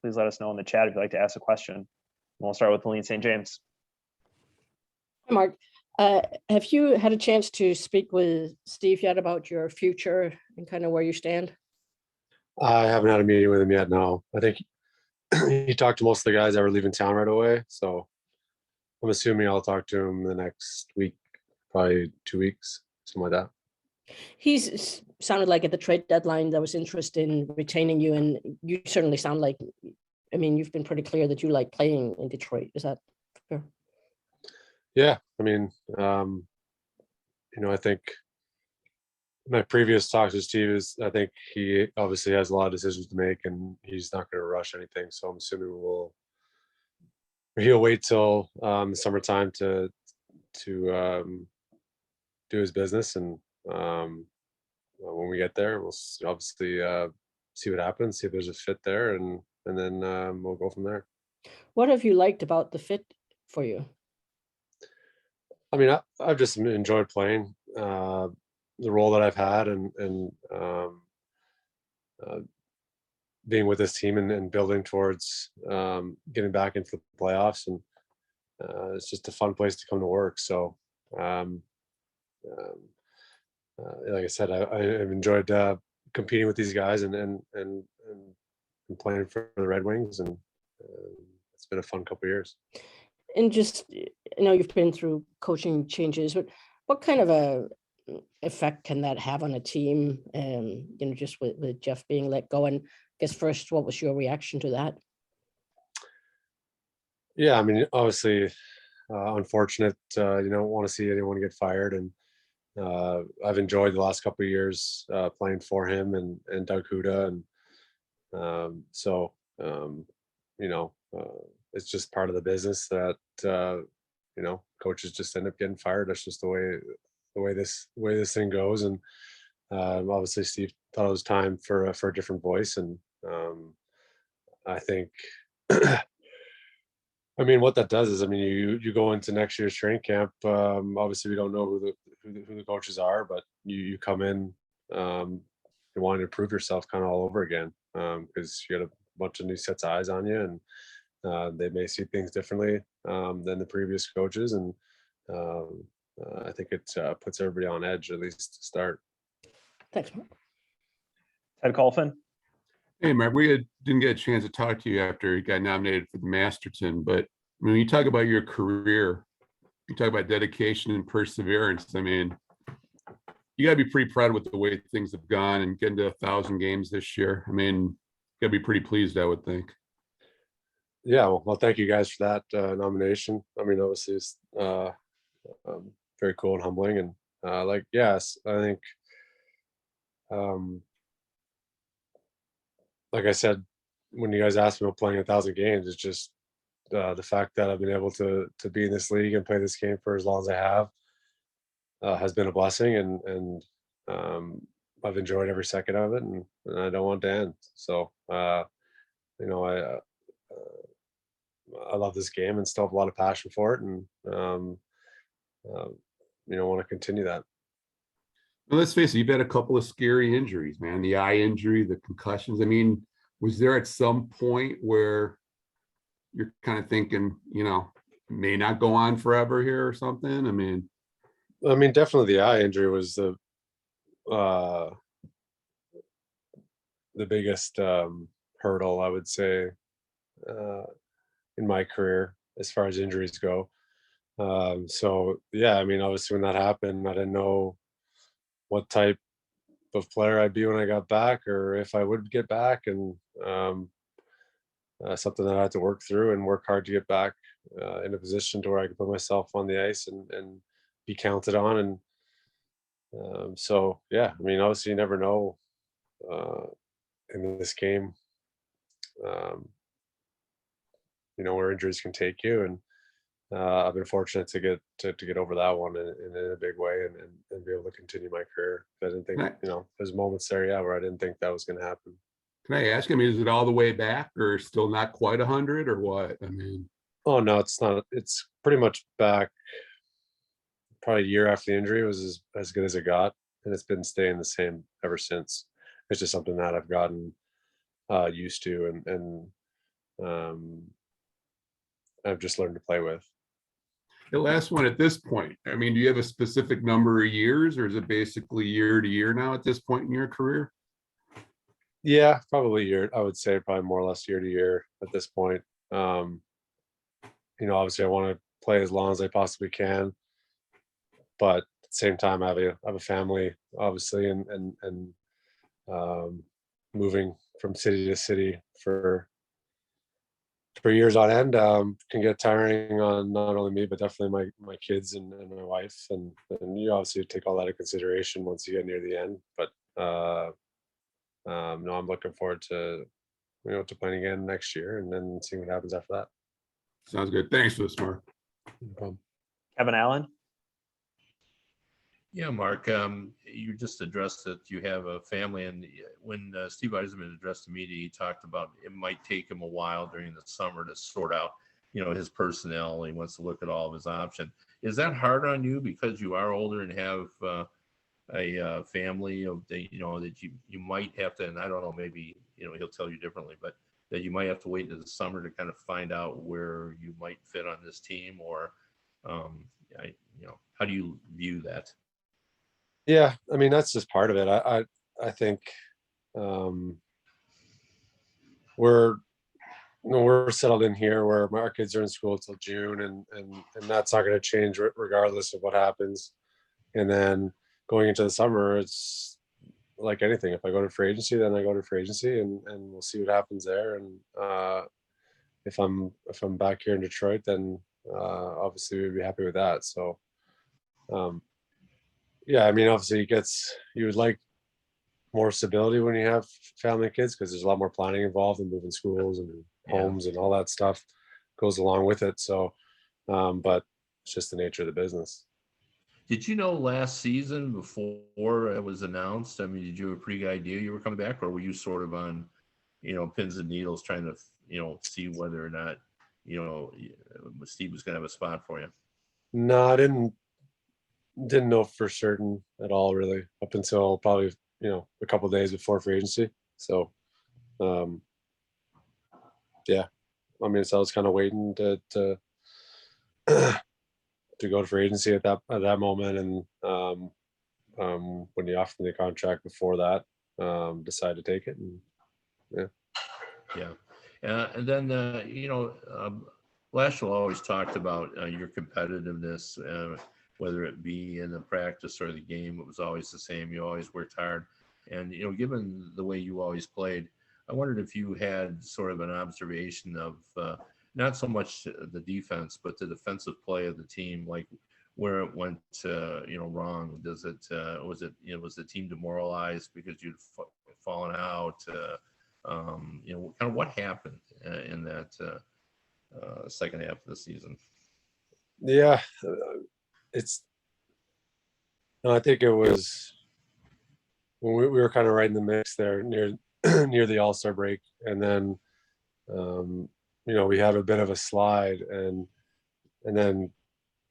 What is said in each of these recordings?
please let us know in the chat if you'd like to ask a question. We'll start with Helene St. James. Hi, Mark. Have you had a chance to speak with Steve yet about your future and kind of where you stand? I haven't had a meeting with him yet, no. I think he talked to most of the guys that were leaving town right away. So I'm assuming I'll talk to him the next week, probably 2 weeks, something like that. He's sounded like at the trade deadline there was interest in retaining you, and you certainly sound like, I mean, you've been pretty clear that you like playing in Detroit. Is that fair? Yeah, I mean, I think my previous talks with Steve is, I think he obviously has a lot of decisions to make, and he's not going to rush anything. So I'm assuming he'll wait till the summertime to do his business, and when we get there, we'll obviously see what happens, see if there's a fit there, and then we'll go from there. What have you liked about the fit for you? I mean, I've just enjoyed playing the role that I've had, and being with this team and building towards getting back into the playoffs, and it's just a fun place to come to work. So, like I said, I've enjoyed competing with these guys and playing for the Red Wings, and it's been a fun couple of years. And just, I know you've been through coaching changes, but what kind of a effect can that have on a team? Just with Jeff being let go, and I guess first, what was your reaction to that? Yeah, I mean, obviously, unfortunate. You don't want to see anyone get fired, and I've enjoyed the last couple of years playing for him and Doug Huda, and it's just part of the business that coaches just end up getting fired. That's just the way this thing goes. And obviously Steve thought it was time for a different voice, and I think I mean, what that does is, I mean, you go into next year's training camp. Obviously we don't know who the coaches are, but you come in you wanting to prove yourself kind of all over again, because you got a bunch of new sets of eyes on you, and they may see things differently than the previous coaches, and I think it puts everybody on edge, at least to start. Thanks, Mark. Ted Colfin. Hey, Mark, we didn't get a chance to talk to you after you got nominated for the Masterton, but when you talk about your career, you talk about dedication and perseverance. I mean, you got to be pretty proud with the way things have gone and getting to 1,000 games this year. I mean, you got to be pretty pleased, I would think. Yeah, well, thank you guys for that nomination. I mean, obviously it's very cool and humbling, and yes, I think like I said, when you guys asked me about playing 1,000 games, it's just the fact that I've been able to be in this league and play this game for as long as I have has been a blessing, and I've enjoyed every second of it, and I don't want to end. So I love this game and still have a lot of passion for it, and want to continue that. Well, let's face it, you've had a couple of scary injuries, man. The eye injury, the concussions. I mean, was there at some point where you're kind of thinking, it may not go on forever here or something? I mean, definitely the eye injury was the biggest hurdle, I would say, in my career as far as injuries go. So yeah, I mean, obviously when that happened, I didn't know what type of player I'd be when I got back, or if I would get back, and something that I had to work through and work hard to get back in a position to where I could put myself on the ice and be counted on. And so yeah, I mean, obviously you never know in this game, where injuries can take you, and I've been fortunate to get over that one in a big way, and be able to continue my career. I didn't think, there's moments there, where I didn't think that was going to happen. Can I ask, is it all the way back, or still not quite 100, or what? I mean, oh no, it's not. It's pretty much back. Probably a year after the injury was as good as it got, and it's been staying the same ever since. It's just something that I've gotten used to, and I've just learned to play with. The last one at this point, I mean, do you have a specific number of years, or is it basically year to year now at this point in your career? Yeah, probably year. I would say probably more or less year to year at this point. Obviously I want to play as long as I possibly can, but at the same time, I have a family, obviously, and moving from city to city for years on end can get tiring on not only me but definitely my kids and my wife, and you obviously take all that into consideration once you get near the end. But no, I'm looking forward to to playing again next year and then seeing what happens after that. Sounds good. Thanks for this, Mark. No problem. Kevin Allen. Yeah, Mark, you just addressed that you have a family, and when Steve Eisenman addressed the media, he talked about it might take him a while during the summer to sort out, his personnel. He wants to look at all of his options. Is that hard on you because you are older and have a family that you might have to, and I don't know, maybe he'll tell you differently, but that you might have to wait to the summer to kind of find out where you might fit on this team, or how do you view that? Yeah, I mean that's just part of it. I think we're settled in here where our kids are in school till June, and that's not going to change regardless of what happens. And then going into the summer, it's like anything. If I go to free agency, then I go to free agency, and we'll see what happens there. And if I'm back here in Detroit, then obviously we'd be happy with that. So yeah, I mean, obviously you would like more stability when you have family and kids, because there's a lot more planning involved in moving schools and homes and all that stuff goes along with it. So, but it's just the nature of the business. Did you know last season before it was announced? I mean, did you have a pretty good idea you were coming back, or were you sort of on, pins and needles trying to, see whether or not, Steve was going to have a spot for you? No, I didn't know for certain at all, really, up until probably a couple of days before free agency. So yeah, I mean, so I was kind of waiting to to go to free agency at that moment, and when you offered me the contract before that, decided to take it. And and then Lashwell always talked about your competitiveness, whether it be in the practice or the game. It was always the same. You always worked hard, and given the way you always played, I wondered if you had sort of an observation of not so much the defense, but the defensive play of the team, like where it went wrong. Was the team demoralized because you'd fallen out? Kind of what happened in that second half of the season? yeah, I think it was when we were kind of right in the mix there near near the All-Star break, and then we had a bit of a slide, and then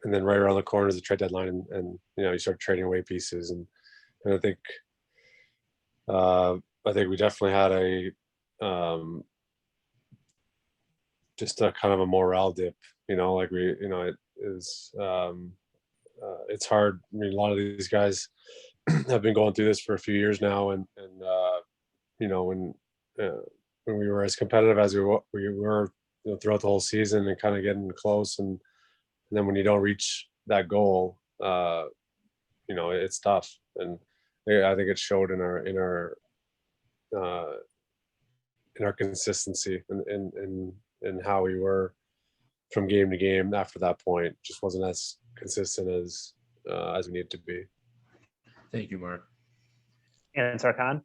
right around the corner is the trade deadline, and you start trading away pieces, and I think we definitely had just a kind of a morale dip, like it is it's hard. I mean, a lot of these guys have been going through this for a few years now, and when we were as competitive as we were throughout the whole season, and kind of getting close, and then when you don't reach that goal, it's tough. And I think it showed in our consistency and how we were from game to game. After that point, just wasn't as consistent as we needed to be. Thank you, Mark. And Sarkhan.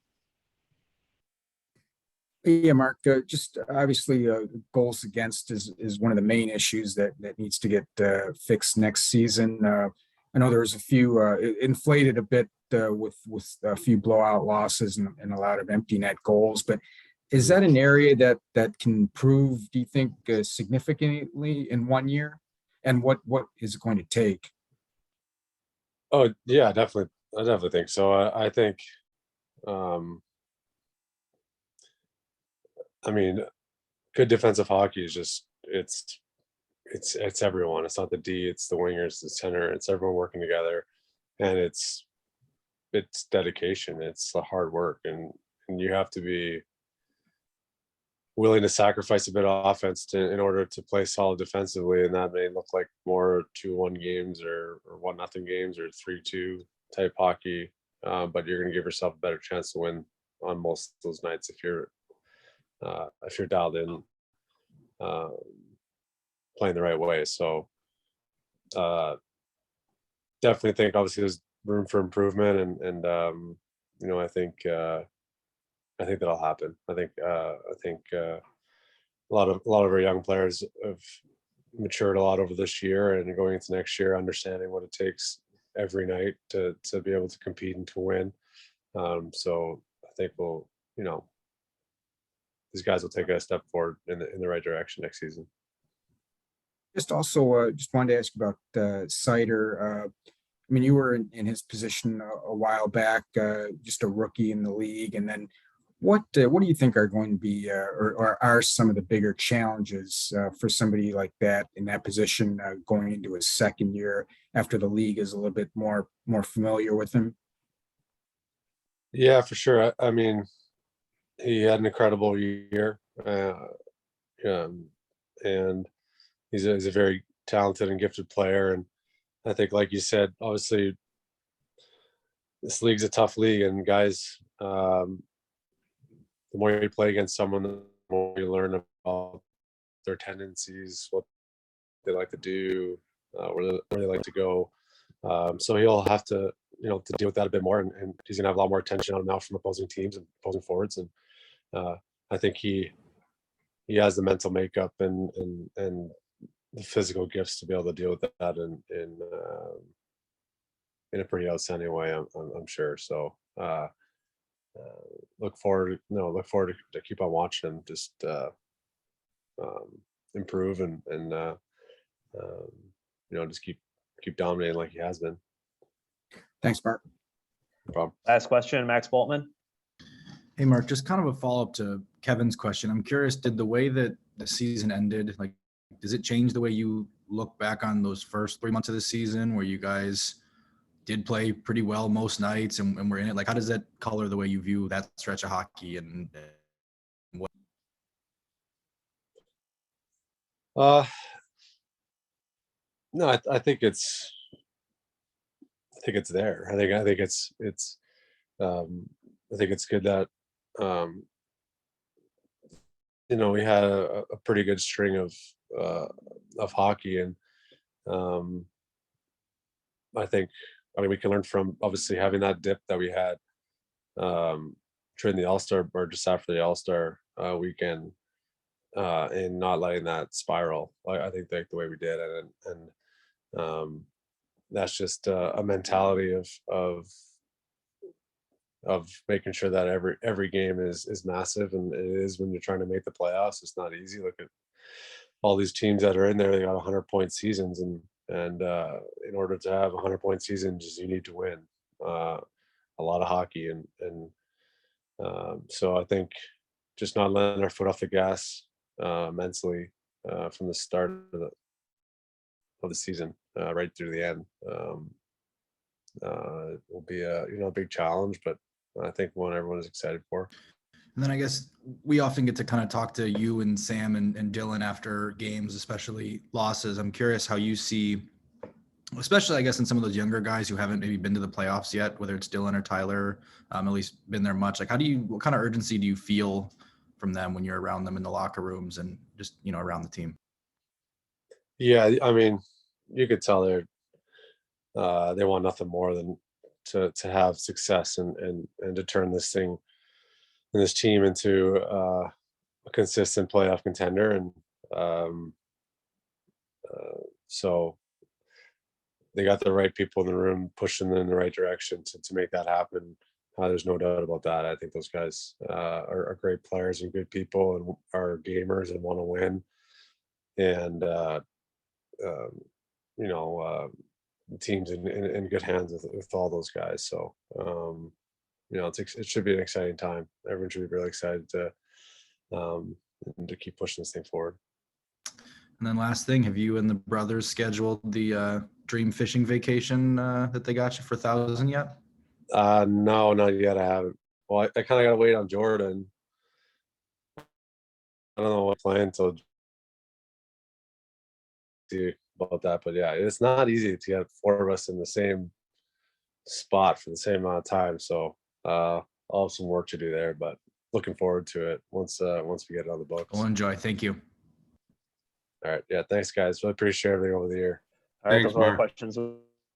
Yeah, Mark, just obviously goals against is one of the main issues that needs to get fixed next season. I know there was a few inflated a bit with a few blowout losses and a lot of empty net goals, but is that an area that can improve, do you think, significantly in 1 year? And what is it going to take? Oh yeah, definitely. I definitely think so. I think I mean, good defensive hockey is just it's everyone. It's not the D, it's the wingers, the center, it's everyone working together, and it's dedication. It's the hard work, and you have to be willing to sacrifice a bit of offense in order to play solid defensively, and that may look like more 2-1 games or 1-0 games or 3-2 type hockey. But you're going to give yourself a better chance to win on most of those nights if you're dialed in, playing the right way. So definitely think obviously there's room for improvement, and I think that'll happen. I think a lot of our young players have matured a lot over this year, and going into next year, understanding what it takes every night to be able to compete and to win. So I think these guys will take a step forward in the right direction next season. Just also, just wanted to ask about Sider. I mean, you were in his position a while back, just a rookie in the league. And then what do you think are going to be or are some of the bigger challenges for somebody like that in that position going into his second year after the league is a little bit more familiar with him? Yeah, for sure. I mean, he had an incredible year, and he's a very talented and gifted player. And I think, like you said, obviously, this league's a tough league, and guys, the more you play against someone, the more you learn about their tendencies, what they like to do, where they like to go. So he'll have to, to deal with that a bit more, and he's gonna have a lot more attention on him now from opposing teams and opposing forwards. And I think he has the mental makeup and the physical gifts to be able to deal with that in a pretty outstanding way. I'm sure. So look forward to keep on watching him just improve and just keep dominating like he has been. Thanks, Mark. No problem. Last question, Max Boltman. Hey, Mark, just kind of a follow-up to Kevin's question. I'm curious, did the way that the season ended, like, does it change the way you look back on those first 3 months of the season where you guys did play pretty well most nights and were in it? Like, how does that color the way you view that stretch of hockey and what? No, I think it's there. I think it's I think it's good that we had a pretty good string of hockey, and I mean we can learn from obviously having that dip that we had during the All-Star or just after the All-Star weekend, and not letting that spiral. I think the way we did it, and that's just a mentality of making sure that every game is massive, and it is when you're trying to make the playoffs. It's not easy. Look at all these teams that are in there. They got 100-point seasons, and in order to have 100-point seasons, you need to win a lot of hockey, and so I think just not letting our foot off the gas mentally from the start of the season right through the end will be a big challenge, but I think one everyone is excited for. And then I guess we often get to kind of talk to you and Sam and Dylan after games, especially losses. I'm curious how you see, especially I guess in some of those younger guys who haven't maybe been to the playoffs yet, whether it's Dylan or Tyler, at least been there much. Like, what kind of urgency do you feel from them when you're around them in the locker rooms and just, around the team? Yeah, I mean, you could tell they want nothing more than to have success and to turn this thing and this team into a consistent playoff contender. And so they got the right people in the room pushing them in the right direction to make that happen. There's no doubt about that. I think those guys are great players and good people and are gamers and want to win. And the team's in good hands with all those guys. So it should be an exciting time. Everyone should be really excited to and to keep pushing this thing forward. And then last thing, have you and the brothers scheduled the dream fishing vacation that they got you for 1,000 yet? No, not yet. I haven't. Well, I kind of got to wait on Jordan. I don't know what plan to see about that, but yeah, it's not easy to get 4 of us in the same spot for the same amount of time. So I'll have some work to do there, but looking forward to it once we get it on the books. Well, enjoy. Thank you. All right. Yeah. Thanks, guys. Really appreciate everything over the year. All right, Thanks, those are all the Mark. questions